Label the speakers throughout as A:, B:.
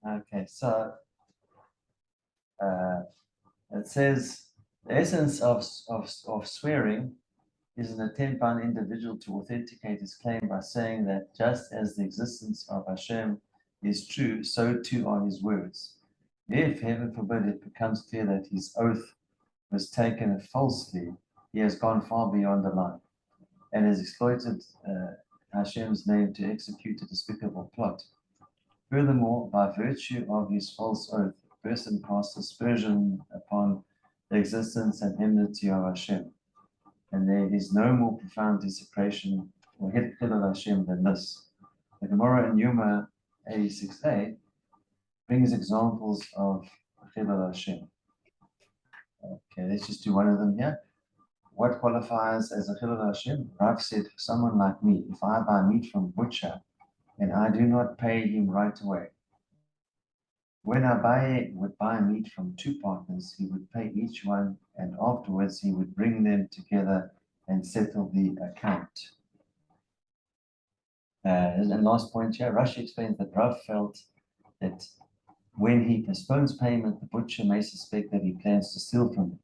A: Okay, so it says the essence of swearing is an attempt by an individual to authenticate his claim by saying that just as the existence of Hashem is true, so too are his words. If, heaven forbid, it becomes clear that his oath was taken falsely, he has gone far beyond the line and has exploited Hashem's name to execute a despicable plot. Furthermore, by virtue of his false oath, a person casts aspersion upon the existence and enmity of Hashem. And there is no more profound desecration or Hilal Hashem than this. The Gemara in Yuma 86a brings examples of Hilal Hashem. Okay, let's just do one of them here. What qualifies as a Hilal Hashem? Rav said, for someone like me, if I buy meat from a butcher and I do not pay him right away, when Abaye would buy meat from two partners, he would pay each one, and afterwards he would bring them together and settle the account. And last point here, Rashi explains that Rav felt that when he postpones payment, the butcher may suspect that he plans to steal from him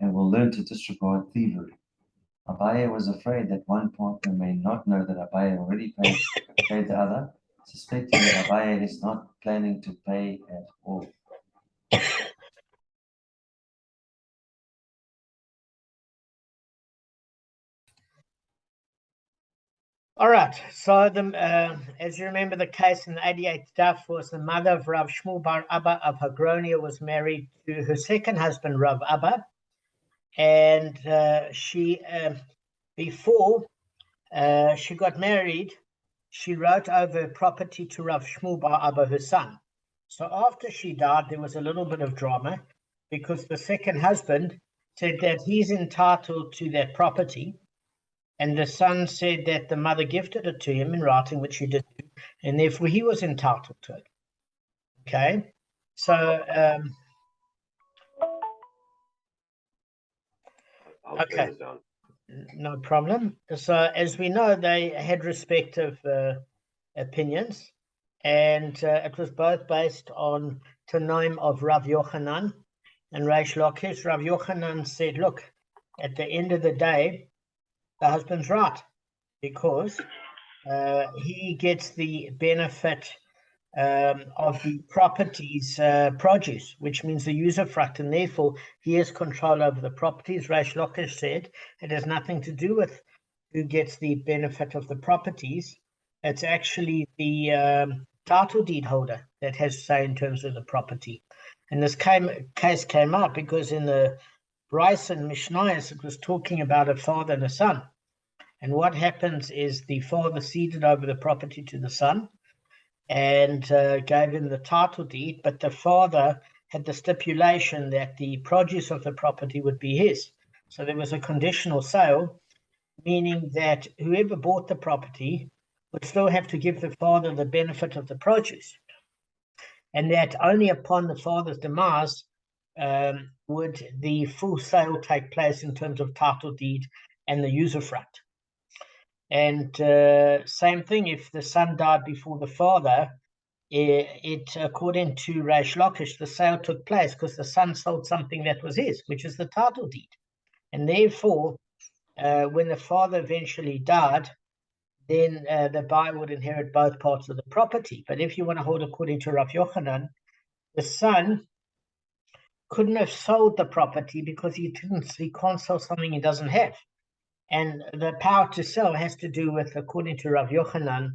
A: and will learn to disregard thievery. Abaye was afraid that one partner may not know that Abaye already paid the other, suspecting that Abaye is not planning to pay at all.
B: All right, so as you remember, the case in the 88th daf was the mother of Rav Shmuel bar Abba of Hagronia was married to her second husband, Rav Abba, and she, before she got married, she wrote over her property to Rav Shmuel bar Abba, her son. So after she died, there was a little bit of drama because the second husband said that he's entitled to that property. And the son said that the mother gifted it to him in writing, which he did, and therefore he was entitled to it. Okay, so okay, no problem. So as we know, they had respective opinions, and it was both based on Tanoim of Rav Yochanan and Reish Lakish. Rav Yochanan said, look, at the end of the day, the husband's right, because he gets the benefit of the property's produce, which means the usufruct, and therefore he has control over the properties. Reish Lakish said it has nothing to do with who gets the benefit of the properties. It's actually the title deed holder that has say in terms of the property. And this case came up because in the Bryce and Mishnayos, it was talking about a father and a son. And what happens is the father ceded over the property to the son and gave him the title deed, but the father had the stipulation that the produce of the property would be his. So there was a conditional sale, meaning that whoever bought the property would still have to give the father the benefit of the produce. And that only upon the father's demise would the full sale take place in terms of title deed and the usufruct. And same thing, if the son died before the father, it according to Reish Lakish, the sale took place because the son sold something that was his, which is the title deed. And therefore, when the father eventually died, then the buyer would inherit both parts of the property. But if you want to hold according to Rav Yochanan, the son couldn't have sold the property because he can't sell something he doesn't have. And the power to sell has to do with, according to Rav Yochanan,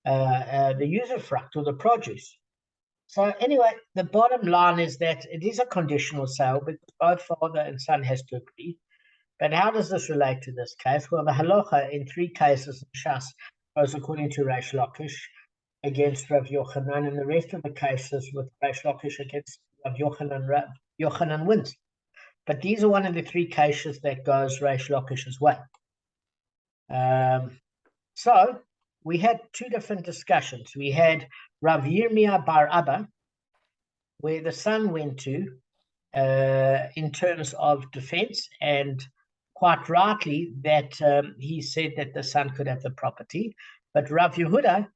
B: the usufruct or the produce. So anyway, the bottom line is that it is a conditional sale because both father and son has to agree. But how does this relate to this case? Well, the halacha in three cases in Shas goes according to Reish Lakish against Rav Yochanan, and the rest of the cases with Reish Lakish against Rav Yochanan, Rav Yochanan wins. But these are one of the three cases that goes Reish Lakish as well. So we had two different discussions. We had Rav Yirmiyah bar Abba, where the son went to in terms of defense, and quite rightly that he said that the son could have the property. But Rav Yehuda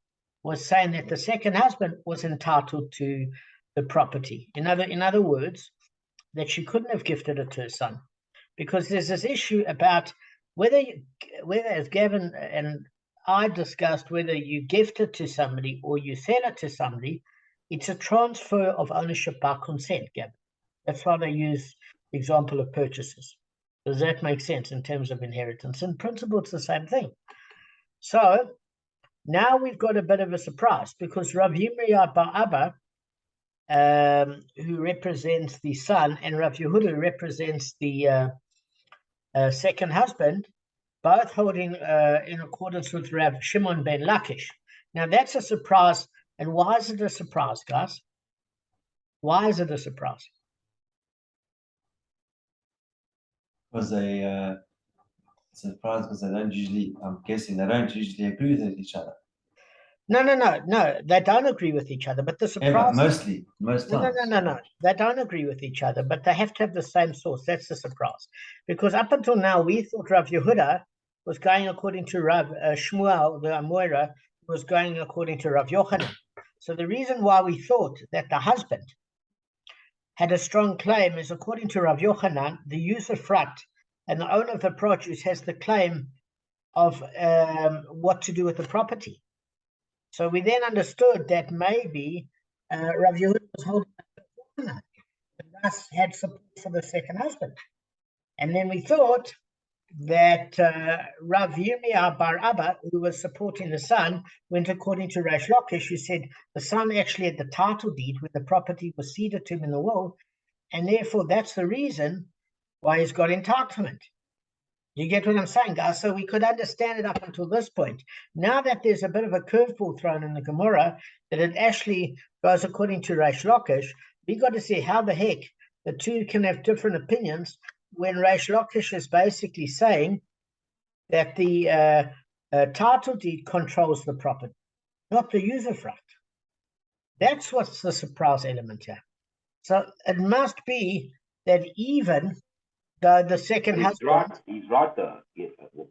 B: was saying that the second husband was entitled to the property. In other words, that she couldn't have gifted it to her son, because there's this issue about whether as Gavin and I discussed, whether you gift it to somebody or you sell it to somebody, it's a transfer of ownership by consent, Gavin. That's why they use the example of purchases. Does that make sense in terms of inheritance? In principle, it's the same thing. So now we've got a bit of a surprise, because Rav Yirmiyah bar Abba, who represents the son, and Rav Yehuda represents the second husband, both holding in accordance with Rav Shimon ben Lakish. Now that's a surprise. And why is it a surprise, guys? Why is it a surprise?
A: Because surprised because they don't usually, I'm guessing they don't usually agree with each other.
B: No, they don't agree with each other, but the surprise...
A: Most times.
B: No, they don't agree with each other, but they have to have the same source. That's the surprise. Because up until now, we thought Rav Yehuda was going according to Rav Shmuel, the Amoira, was going according to Rav Yochanan. So the reason why we thought that the husband had a strong claim is, according to Rav Yochanan, the usufruct and the owner of the produce has the claim of what to do with the property. So we then understood that maybe Rav Yehuda was holding and thus had support for the second husband. And then we thought that Rav Yirmiyah bar Abba, who was supporting the son, went according to Reish Lakish, who said the son actually had the title deed when the property was ceded to him in the will, and therefore that's the reason why he's got entitlement. You get what I'm saying, guys? So we could understand it up until this point. Now that there's a bit of a curveball thrown in the Gemara, that it actually goes according to Reish Lakish, we got to see how the heck the two can have different opinions when Reish Lakish is basically saying that the title deed controls the property, not the usufruct. That's what's the surprise element here. So it must be that even though the second husband...
C: He's right though,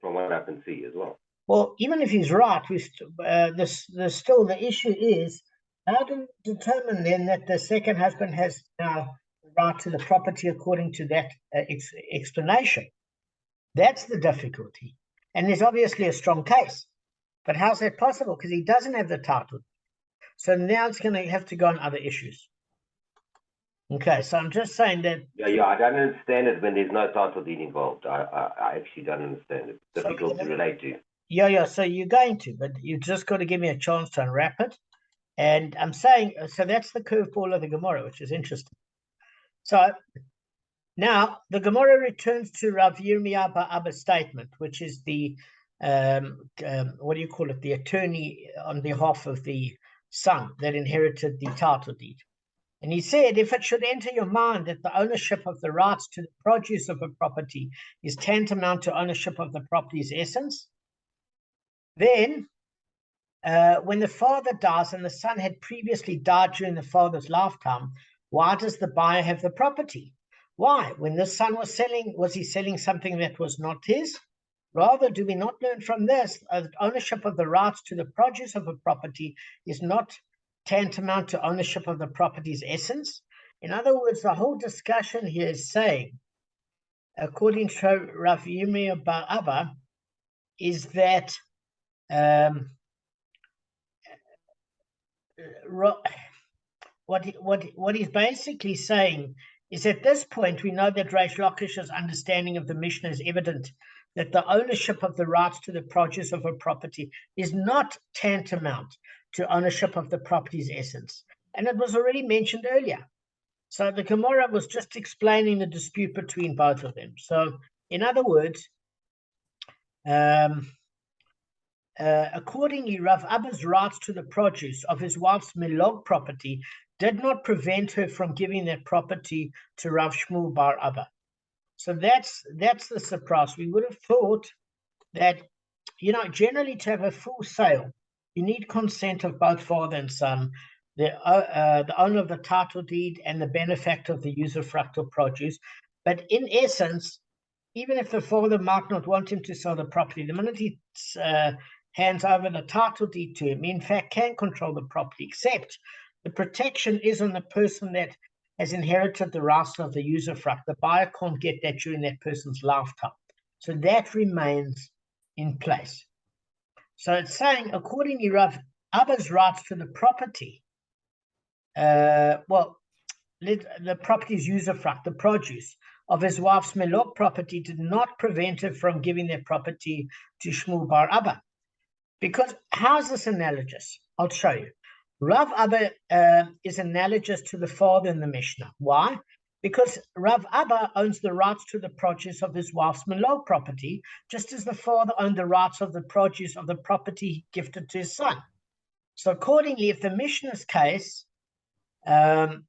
C: from what I can see as well.
B: Well, even if he's right, there's still the issue is, how do we determine then that the second husband has now the right to the property according to that explanation? That's the difficulty. And there's obviously a strong case. But how's that possible? Because he doesn't have the title. So now it's going to have to go on other issues. Okay, so I'm just saying that...
C: Yeah, I don't understand it when there's no title deed involved. I actually don't understand it. It's difficult to relate to.
B: Yeah, so you're going to, but you just got to give me a chance to unwrap it. And I'm saying, so that's the curveball of the Gemara, which is interesting. So now the Gemara returns to Rav Yirmiyah bar Abba's statement, which is the, what do you call it, the attorney on behalf of the son that inherited the title deed. And he said, if it should enter your mind that the ownership of the rights to the produce of a property is tantamount to ownership of the property's essence, then when the father dies and the son had previously died during the father's lifetime, why does the buyer have the property? Why? When this son was he selling something that was not his? Rather, do we not learn from this that ownership of the rights to the produce of a property is not tantamount to ownership of the property's essence? In other words, the whole discussion here is saying, according to Rav Yirmiyah bar Abba, is that what he's basically saying is, at this point, we know that Reish Lakish's understanding of the Mishnah is evident that the ownership of the rights to the produce of a property is not tantamount to ownership of the property's essence. And it was already mentioned earlier. So the Gemara was just explaining the dispute between both of them. So, in other words, accordingly, Rav Abba's rights to the produce of his wife's milog property did not prevent her from giving that property to Rav Shmuel bar Abba. So that's the surprise. We would have thought that, generally to have a full sale, you need consent of both father and son, the owner of the title deed and the benefactor of the usufruct or produce. But in essence, even if the father might not want him to sell the property, the minute he hands over the title deed to him, in fact, can control the property, except the protection is on the person that has inherited the rights of the usufruct. The buyer can't get that during that person's lifetime. So that remains in place. So it's saying, according to Rav Abba's rights to the property, the property's usufruct, the produce of his wife's melok property, did not prevent her from giving that property to Shmuel bar Abba. Because how's this analogous? I'll show you. Rav Abba is analogous to the father in the Mishnah. Why? Because Rav Abba owns the rights to the produce of his wife's melok property, just as the father owned the rights of the produce of the property he gifted to his son. So accordingly, if the Mishnah's case, the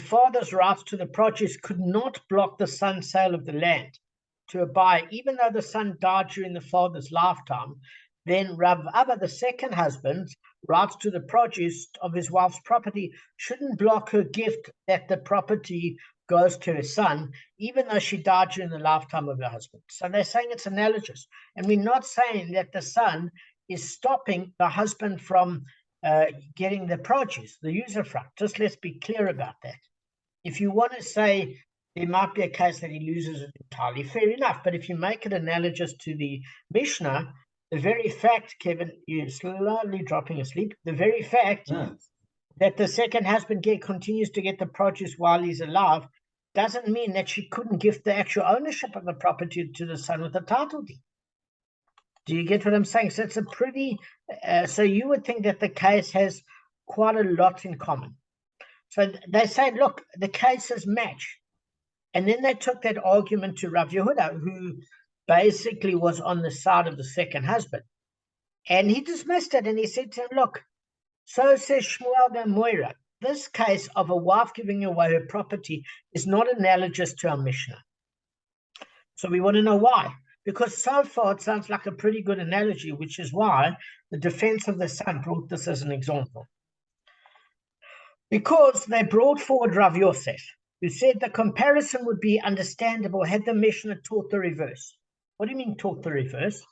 B: father's rights to the produce could not block the son's sale of the land to a buyer, even though the son died during the father's lifetime, then Rav Abba, the second husband, rights to the produce of his wife's property shouldn't block her gift that the property goes to her son, even though she died during the lifetime of her husband. So they're saying it's analogous. And we're not saying that the son is stopping the husband from getting the produce, the usufruct. Just let's be clear about that. If you want to say there might be a case that he loses it entirely, fair enough. But if you make it analogous to the Mishnah, the very fact, Kevin, you're slowly dropping asleep, the very fact that the second husband continues to get the produce while he's alive doesn't mean that she couldn't gift the actual ownership of the property to the son with the title deed. Do you get what I'm saying? So it's a pretty, so you would think that the case has quite a lot in common. So they say, look, the cases match. And then they took that argument to Rav Yehuda, who basically was on the side of the second husband. And he dismissed it, and he said to him, look, so says Shmuel ben Moira, this case of a wife giving away her property is not analogous to our Mishnah. So we want to know why. Because so far it sounds like a pretty good analogy, which is why the defense of the son brought this as an example. Because they brought forward Rav Yosef, who said the comparison would be understandable had the Mishnah taught the reverse. What do you mean taught the reverse?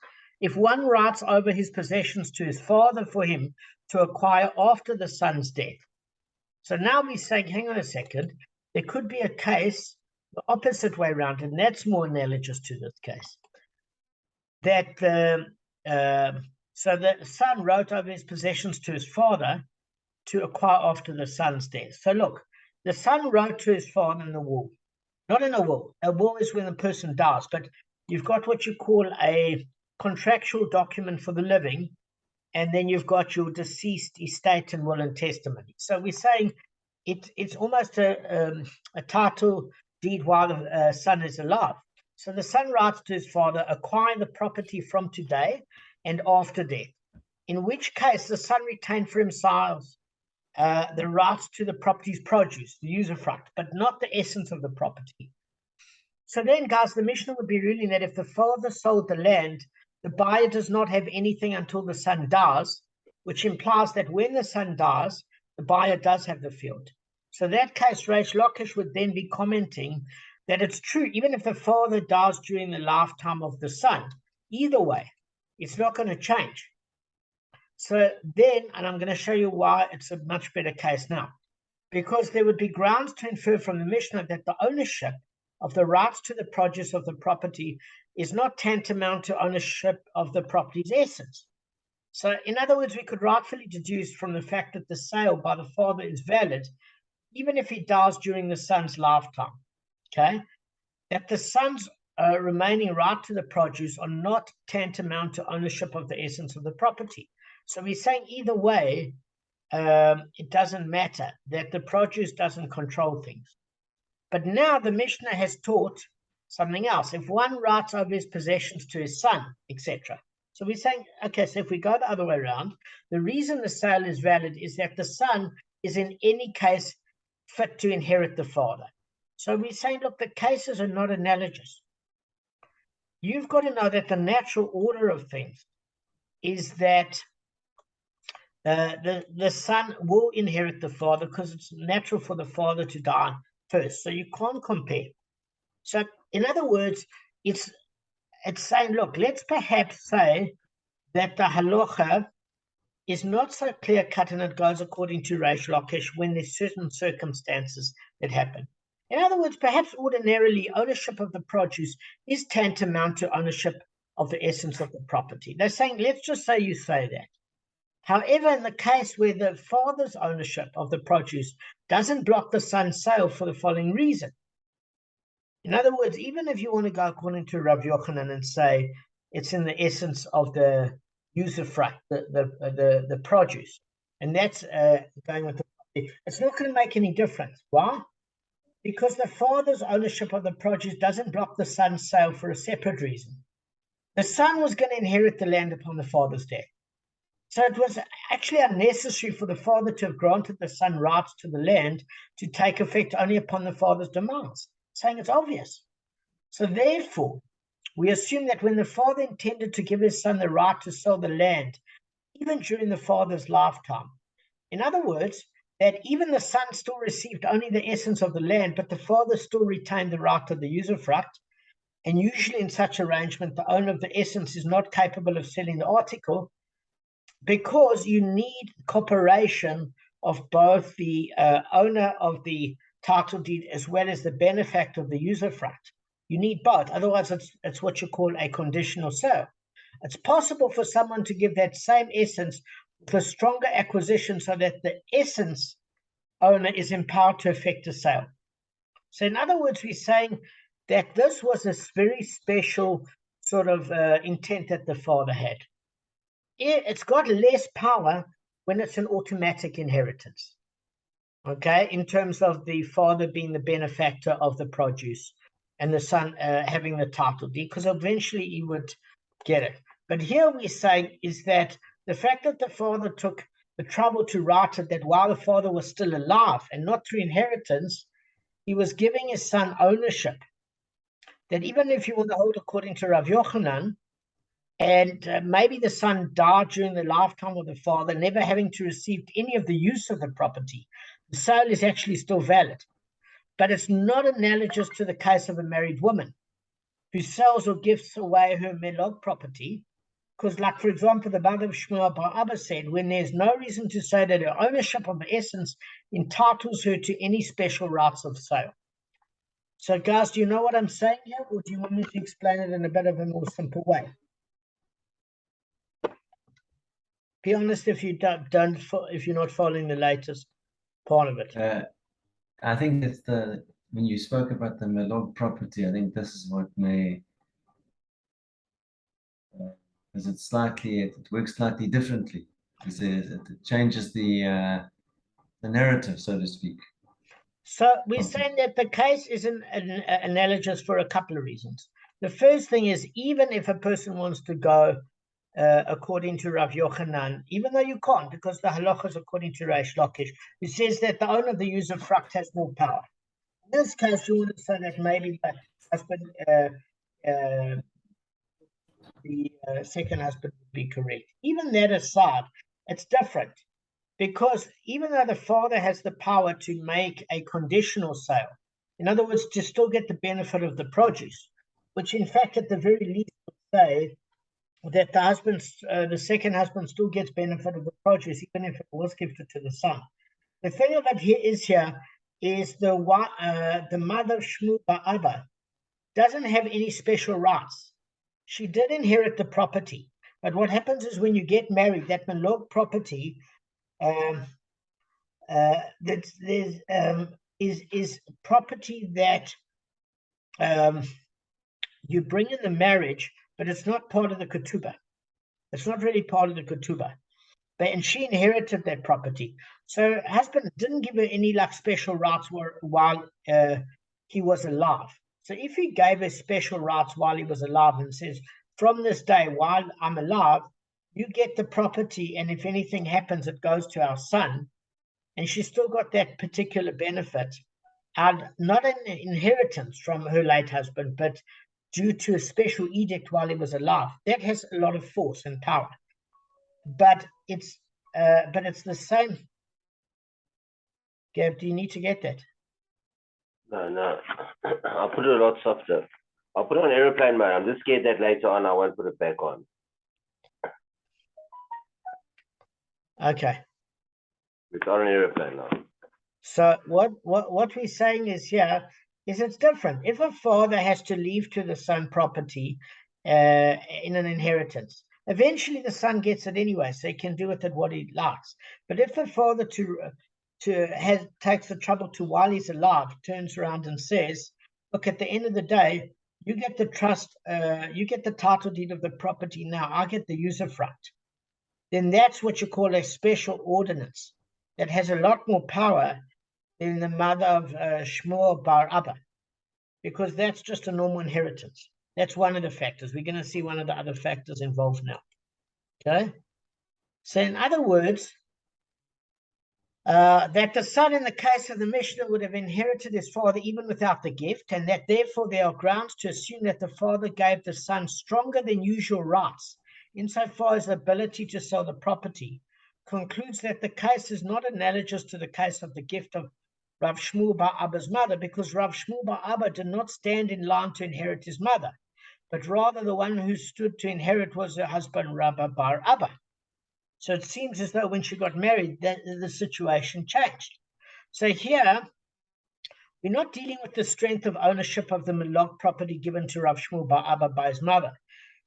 B: If one writes over his possessions to his father for him to acquire after the son's death. So now we're saying, hang on a second, there could be a case the opposite way around, and that's more analogous to this case. That so the son wrote over his possessions to his father to acquire after the son's death. So look, the son wrote to his father in the will, not in a will. A will is when a person dies, but you've got what you call a contractual document for the living, and then you've got your deceased estate and will and testimony. So we're saying it's almost a title deed while the son is alive. So the son writes to his father, acquiring the property from today and after death, in which case the son retained for himself the rights to the property's produce, the usufruct, but not the essence of the property. So then, guys, the Mishnah would be ruling that if the father sold the land, the buyer does not have anything until the son dies, which implies that when the son dies, the buyer does have the field. So that case, Reish Lakish would then be commenting that it's true, even if the father dies during the lifetime of the son, either way, it's not going to change. So then, and I'm going to show you why it's a much better case now, because there would be grounds to infer from the Mishnah that the ownership of the rights to the produce of the property is not tantamount to ownership of the property's essence. So in other words, we could rightfully deduce from the fact that the sale by the father is valid, even if he dies during the son's lifetime. Okay, that the son's remaining right to the produce are not tantamount to ownership of the essence of the property. So we're saying either way, it doesn't matter, that the produce doesn't control things. But now the Mishnah has taught something else. If one writes over his possessions to his son, etc. So we're saying, okay, so if we go the other way around, the reason the sale is valid is that the son is in any case fit to inherit the father. So we're saying, look, the cases are not analogous. You've got to know that the natural order of things is that the son will inherit the father because it's natural for the father to die first. So you can't compare. So in other words, it's saying, look, let's perhaps say that the halacha is not so clear-cut and it goes according to Reish Lakish when there's certain circumstances that happen. In other words, perhaps ordinarily ownership of the produce is tantamount to ownership of the essence of the property. They're saying, let's just say you say that. However, in the case where the father's ownership of the produce doesn't block the son's sale for the following reason. In other words, even if you want to go according to Rav Yochanan and say it's in the essence of the usufruct, the produce, and that's going with the, it's not going to make any difference. Why? Because the father's ownership of the produce doesn't block the son's sale for a separate reason. The son was going to inherit the land upon the father's death. So it was actually unnecessary for the father to have granted the son rights to the land to take effect only upon the father's demise, saying it's obvious. So therefore, we assume that when the father intended to give his son the right to sell the land, even during the father's lifetime, in other words, that even the son still received only the essence of the land, but the father still retained the right of the usufruct. And usually in such arrangement, the owner of the essence is not capable of selling the article because you need cooperation of both the owner of the title deed as well as the benefactor of the usufruct. You need both. Otherwise, it's what you call a conditional sale. It's possible for someone to give that same essence with a stronger acquisition so that the essence owner is empowered to effect a sale. So in other words, we're saying that this was a very special sort of intent that the father had. It's got less power when it's an automatic inheritance, okay, in terms of the father being the benefactor of the produce and the son having the title deed, because eventually he would get it. But here we're saying is that the fact that the father took the trouble to write it, that while the father was still alive and not through inheritance, he was giving his son ownership. That even if you want to hold according to Rav Yochanan, and maybe the son died during the lifetime of the father, never having to receive any of the use of the property, the sale is actually still valid. But it's not analogous to the case of a married woman who sells or gives away her melog property, because, like, for example, the Bava Kamma said, when there's no reason to say that her ownership of the essence entitles her to any special rights of sale. So, guys, do you know what I'm saying here, or do you want me to explain it in a bit of a more simple way? Be honest if you don't if you're not following the latest part of it.
A: I think it's when you spoke about the melog property, I think this is what may, because it works slightly differently. It changes the narrative, so to speak.
B: So we're saying that the case isn't analogous for a couple of reasons. The first thing is, even if a person wants to go according to Rav Yochanan, even though you can't, because the halacha is according to Reish Lakish, who says that the owner of the usufruct has more power. In this case, you want to say that maybe the husband, the second husband would be correct. Even that aside, it's different, because even though the father has the power to make a conditional sale, in other words, to still get the benefit of the produce, which in fact at the very least would say that the second husband still gets benefit of the produce, even if it was gifted to the son. The thing of it here is the mother Shmu Ba'aba doesn't have any special rights. She did inherit the property, but what happens is when you get married, that melog property is property that you bring in the marriage, but it's not part of the ketubah. It's not really part of the ketubah. And she inherited that property. So her husband didn't give her any special rights while he was alive. So if he gave her special rights while he was alive and says, from this day while I'm alive, you get the property, and if anything happens, it goes to our son, and she still got that particular benefit, not an inheritance from her late husband, but due to a special edict while he was alive. That has a lot of force and power. But it's the same. Gab, do you need to get that?
C: No. I'll put it a lot softer. I'll put it on airplane mode. I'm just scared that later on I won't put it back on.
B: Okay.
C: It's on an airplane now.
B: So what we're saying is here is it's different. If a father has to leave to the son property in an inheritance, eventually the son gets it anyway, so he can do with it what he likes. But if the father takes the trouble to, while he's alive, turns around and says, look, at the end of the day, you get the trust, you get the title deed of the property now, I get the use of right, then that's what you call a special ordinance that has a lot more power than the mother of Shmuel Bar Abba, because that's just a normal inheritance. That's one of the factors. We're going to see one of the other factors involved now. Okay? So in other words, that the son in the case of the Mishnah would have inherited his father even without the gift, and that therefore there are grounds to assume that the father gave the son stronger than usual rights insofar as the ability to sell the property, concludes that the case is not analogous to the case of the gift of Rav Shmuel Bar Abba's mother, because Rav Shmuel Bar Abba did not stand in line to inherit his mother, but rather the one who stood to inherit was her husband, Rabba Bar Abba. So it seems as though when she got married, that the situation changed. So here, we're not dealing with the strength of ownership of the Milok property given to Rav Shmuel Bar Abba by his mother.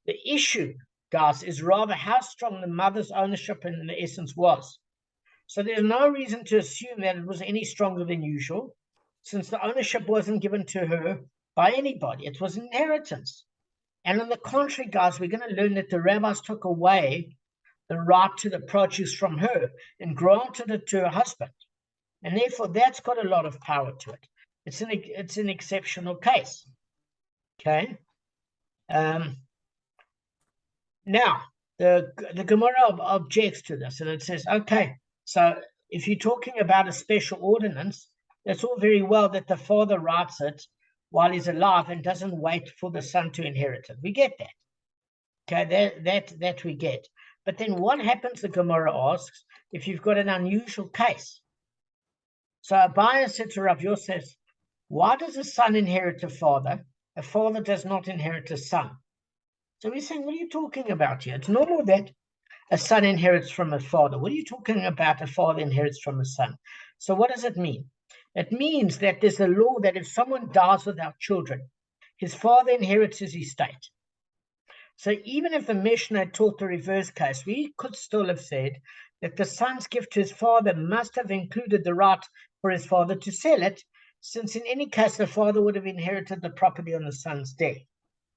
B: The issue, guys, is rather how strong the mother's ownership in the essence was. So there's no reason to assume that it was any stronger than usual, since the ownership wasn't given to her by anybody. It was inheritance. And on the contrary, guys, we're going to learn that the rabbis took away the right to the produce from her and granted it to her husband. And therefore, that's got a lot of power to it. It's an exceptional case. Okay. Now, the Gemara objects to this, and it says, okay, so if you're talking about a special ordinance, that's all very well that the father writes it while he's alive and doesn't wait for the son to inherit it. We get that. Okay, that we get. But then what happens, the Gemara asks, if you've got an unusual case? So Abaye said to Rav Yosef, why does a son inherit a father? A father does not inherit a son. So we're saying, what are you talking about here? It's normal that a son inherits from a father. What are you talking about? A father inherits from a son. So what does it mean? It means that there's a law that if someone dies without children, his father inherits his estate. So even if the Mishnah taught the reverse case, we could still have said that the son's gift to his father must have included the right for his father to sell it, since in any case the father would have inherited the property on the son's death.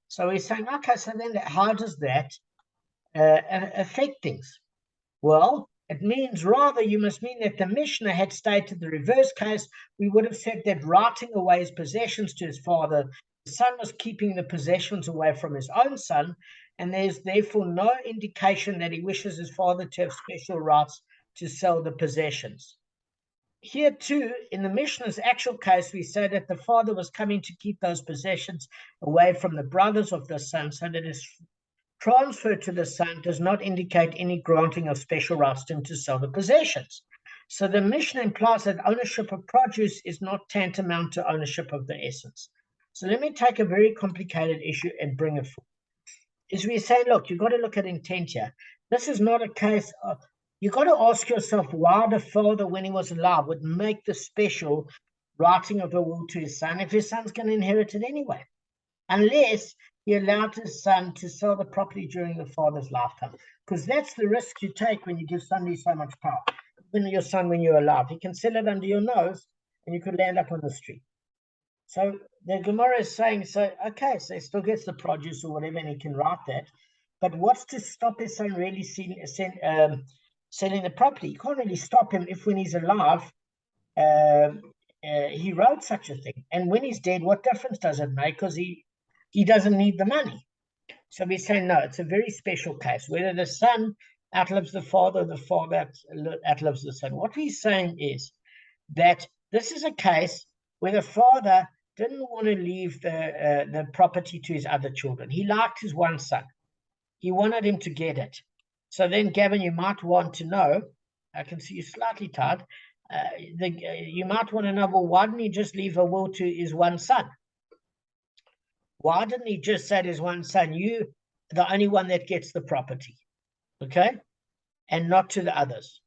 B: So we're saying, okay, so then how does that affect things? Well, it means rather you must mean that the Mishnah had stated the reverse case. We would have said that writing away his possessions to his father, the son was keeping the possessions away from his own son, and there's therefore no indication that he wishes his father to have special rights to sell the possessions. Here too, in the Mishnah's actual case, we say that the father was coming to keep those possessions away from the brothers of the son, so that his transfer to the son does not indicate any granting of special rights to him to sell the possessions. So the Mishnah implies that ownership of produce is not tantamount to ownership of the essence. So let me take a very complicated issue and bring it forward. Is we say, look, you've got to look at intent here. This is not a case of, you've got to ask yourself why the father, when he was alive, would make the special writing of a will to his son if his son's going to inherit it anyway, unless he allowed his son to sell the property during the father's lifetime, because that's the risk you take when you give somebody so much power. When your son, when you're alive, he can sell it under your nose and you could land up on the street. So the Gemara is saying, so okay, so he still gets the produce or whatever and he can write that, but what's to stop his son really selling the property? You can't really stop him if when he's alive he wrote such a thing, and when he's dead, what difference does it make? Because he doesn't need the money. So we say, no, it's a very special case, whether the son outlives the father or the father outlives the son. What he's saying is that this is a case where the father didn't want to leave the property to his other children. He liked his one son. He wanted him to get it. So then, Gavin, you might want to know, I can see you slightly tired, you might want to know, well, why didn't he just leave a will to his one son? Why didn't he just say to his one son, you, the only one that gets the property? Okay? and not to the others.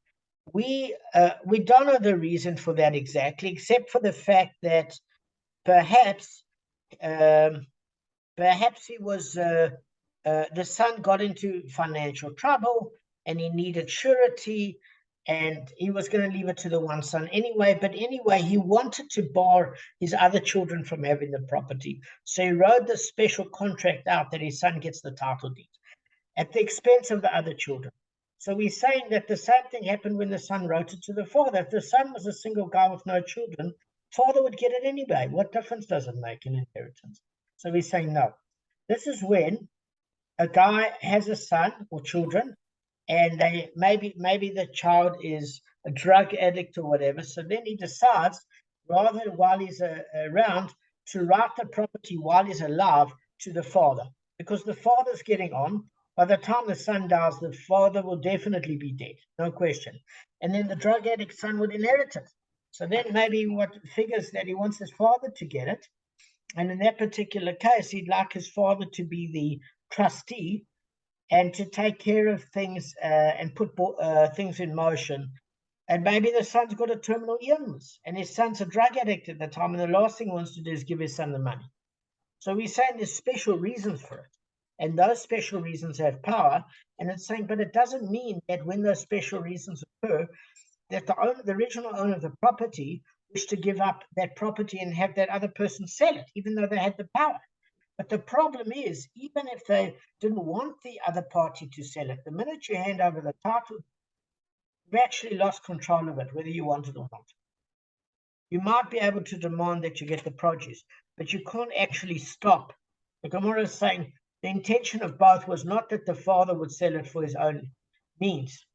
B: We don't know the reason for that exactly, except for the fact that perhaps he was the son got into financial trouble and he needed surety, and he was going to leave it to the one son anyway. But anyway, he wanted to bar his other children from having the property, so he wrote this special contract out that his son gets the title deed at the expense of the other children. So we're saying that the same thing happened when the son wrote it to the father. If the son was a single guy with no children, father would get it anyway. What difference does it make in inheritance? So we're saying no. This is when a guy has a son or children, and they maybe the child is a drug addict or whatever. So then he decides, rather while he's around, to write the property while he's alive to the father, because the father's getting on. By the time the son dies, the father will definitely be dead, no question. And then the drug addict son would inherit it. So then maybe what figures that he wants his father to get it. And in that particular case, he'd like his father to be the trustee and to take care of things and put things in motion. And maybe the son's got a terminal illness and his son's a drug addict at the time, and the last thing he wants to do is give his son the money. So we're saying there's special reasons for it. And those special reasons have power. And it's saying, but it doesn't mean that when those special reasons occur, that the original owner of the property wished to give up that property and have that other person sell it, even though they had the power. But the problem is, even if they didn't want the other party to sell it, the minute you hand over the title, you've actually lost control of it, whether you want it or not. You might be able to demand that you get the produce, but you can't actually stop. The Gemara is saying the intention of both was not that the father would sell it for his own means,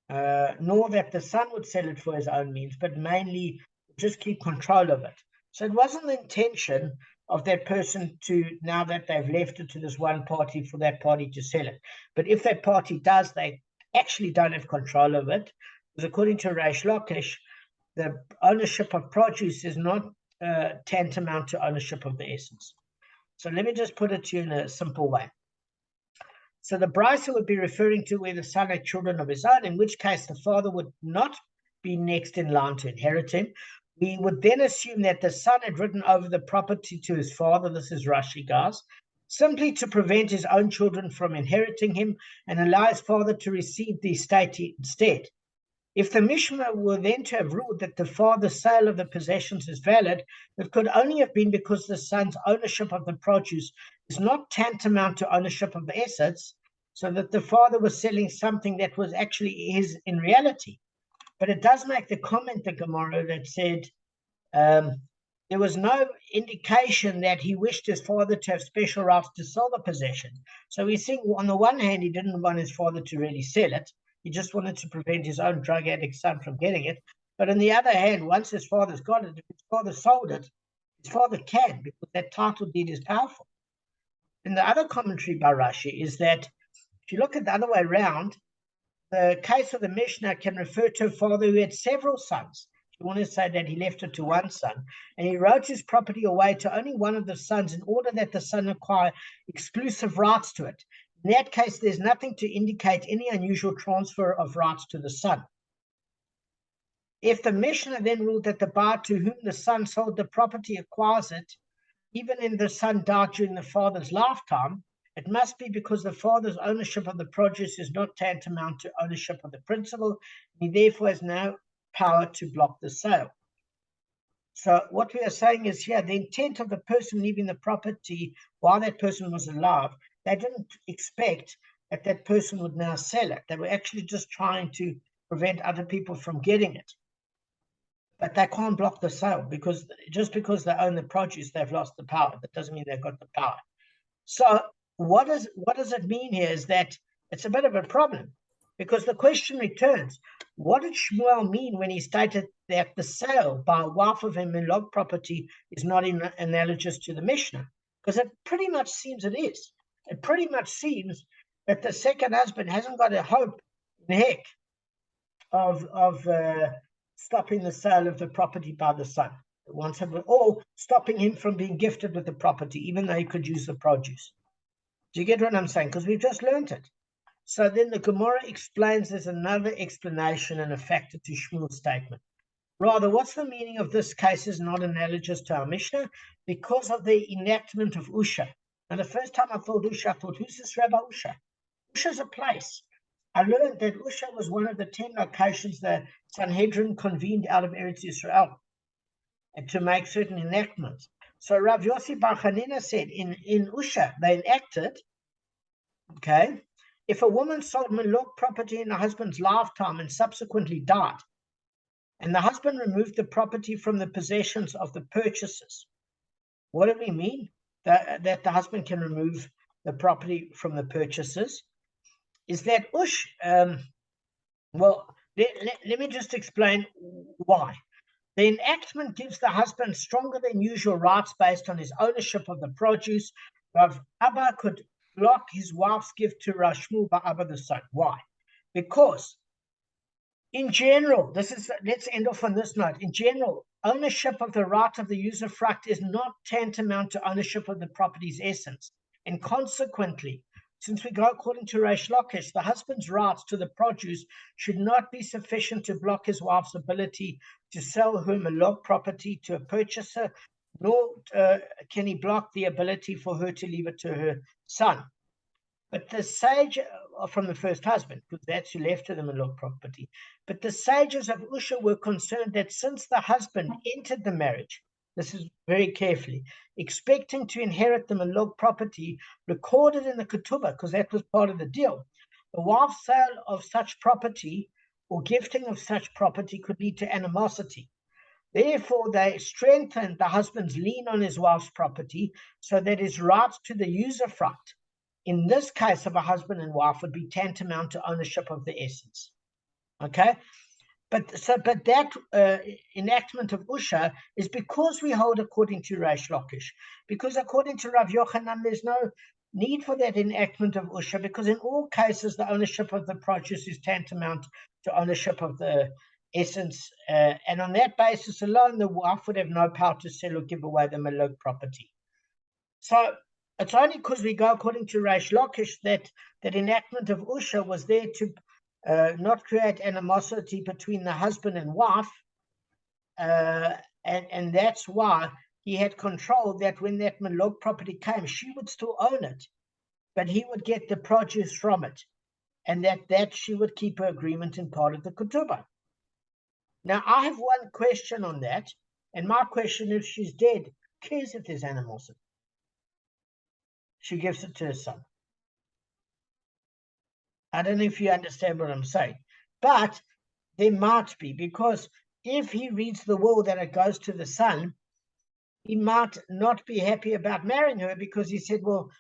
B: nor that the son would sell it for his own means, but mainly just keep control of it. So it wasn't the intention of that person to, now that they've left it to this one party, for that party to sell it. But if that party does, they actually don't have control of it, because according to Reish Lakish, the ownership of produce is not tantamount to ownership of the essence. So let me just put it to you in a simple way. So the brisa would be referring to where the son had children of his own, in which case the father would not be next in line to inherit him. We would then assume that the son had written over the property to his father, this is Rashi, guys, simply to prevent his own children from inheriting him and allow his father to receive the estate instead. If the Mishnah were then to have ruled that the father's sale of the possessions is valid, it could only have been because the son's ownership of the produce is not tantamount to ownership of the assets, so that the father was selling something that was actually his in reality. But it does make the comment, the Gemara, that said there was no indication that he wished his father to have special rights to sell the possession. So we think on the one hand, he didn't want his father to really sell it. He just wanted to prevent his own drug addict son from getting it. But on the other hand, once his father's got it, if his father sold it, his father can, because that title deed is powerful. And the other commentary by Rashi is that if you look at the other way around, the case of the Mishnah can refer to a father who had several sons. You want to say that he left it to one son, and he wrote his property away to only one of the sons in order that the son acquire exclusive rights to it. In that case, there's nothing to indicate any unusual transfer of rights to the son. If the Mishnah then ruled that the buyer to whom the son sold the property acquires it, even if the son died during the father's lifetime, it must be because the father's ownership of the produce is not tantamount to ownership of the principal, and he therefore has no power to block the sale. So what we are saying is here, the intent of the person leaving the property while that person was alive, they didn't expect that that person would now sell it. They were actually just trying to prevent other people from getting it. But they can't block the sale, because just because they own the produce, they've lost the power. That doesn't mean they've got the power. So what does it mean here is that it's a bit of a problem, because the question returns, what did Shmuel mean when he stated that the sale by a wife of a milog property is not analogous to the Mishnah? Because it pretty much seems it is. It pretty much seems that the second husband hasn't got a hope in heck of stopping the sale of the property by the son, or stopping him from being gifted with the property, even though he could use the produce. Do you get what I'm saying? Because we've just learned it. So then the Gemara explains there's another explanation and a factor to Shmuel's statement. Rather, what's the meaning of this case is not analogous to our Mishnah because of the enactment of Usha. And the first time I thought Usha, I thought, who's this Rabbi Usha? Usha's a place. I learned that Usha was one of the 10 locations the Sanhedrin convened out of Eretz Israel and to make certain enactments. So Rav Yossi Bar Chanina said in Usha, they enacted, okay, if a woman sold Maluk property in her husband's lifetime and subsequently died, and the husband removed the property from the possessions of the purchasers, what do we mean? That the husband can remove the property from the purchasers? Is that well, let me just explain why. The enactment gives the husband stronger than usual rights based on his ownership of the produce. Rav Abba could block his wife's gift to Rashmu by Abba the son. Why? Because in general, let's end off on this note. In general, ownership of the right of the usufruct is not tantamount to ownership of the property's essence. And consequently, since we go according to Reish Lakish, the husband's rights to the produce should not be sufficient to block his wife's ability to sell her malok property to a purchaser, nor can he block the ability for her to leave it to her son. But the sage from the first husband, because that's who left her the malok property. But the sages of Usha were concerned that since the husband entered the marriage, this is very carefully, expecting to inherit the malok property recorded in the ketubah, because that was part of the deal, the wife's sale of such property or gifting of such property could lead to animosity. Therefore, they strengthened the husband's lien on his wife's property so that his rights to the usufruct, in this case of a husband and wife, would be tantamount to ownership of the essence. Okay? But that enactment of Usha is because we hold according to Reish Lakish. Because according to Rav Yochanan, there's no need for that enactment of Usha, because in all cases, the ownership of the produce is tantamount to ownership of the essence. And on that basis alone, the wife would have no power to sell or give away the malok property. So it's only because we go according to Reish Lakish that enactment of Usha was there to not create animosity between the husband and wife, and that's why he had control that when that malok property came, she would still own it, but he would get the produce from it, and that she would keep her agreement in part of the ketubah. Now, I have one question on that, and my question is, she's dead, who cares if there's animosity? She gives it to her son. I don't know if you understand what I'm saying, but there might be, because if he reads the will that it goes to the son, he might not be happy about marrying her, because he said, well,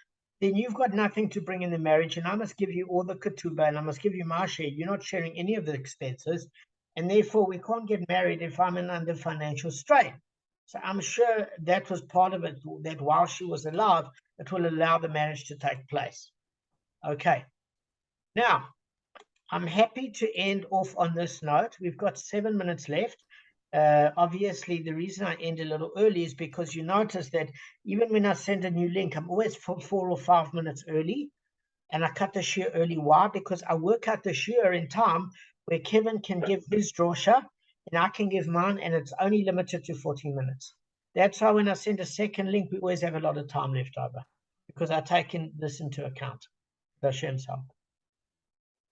B: then you've got nothing to bring in the marriage, and I must give you all the ketubah, and I must give you my share. You're not sharing any of the expenses, and therefore we can't get married if I'm under financial strain. So I'm sure that was part of it, that while she was alive, it will allow the marriage to take place. Okay. Now, I'm happy to end off on this note. We've got 7 minutes left. Obviously, the reason I end a little early is because you notice that even when I send a new link, I'm always 4 or 5 minutes early, and I cut the shiur early. Why? Because I work out the shiur in time where Kevin can give his drosha and I can give mine, and it's only limited to 14 minutes. That's why when I send a second link, we always have a lot of time left over, because I take this into account. Hashem's help.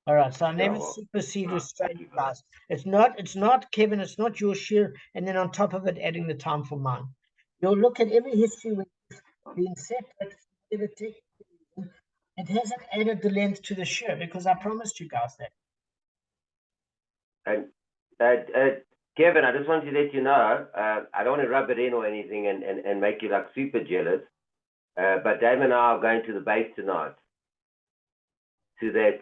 B: All right, so I never supersede restraint, guys. It's not Kevin, it's not your shiur, and then on top of it, adding the time for mine. You'll look at every history with being separate. It hasn't added the length to the shiur, because I promised you guys that.
C: And Kevin, I just want to let you know, I don't want to rub it in or anything and make you like super jealous, but Damon and I are going to the base tonight, to that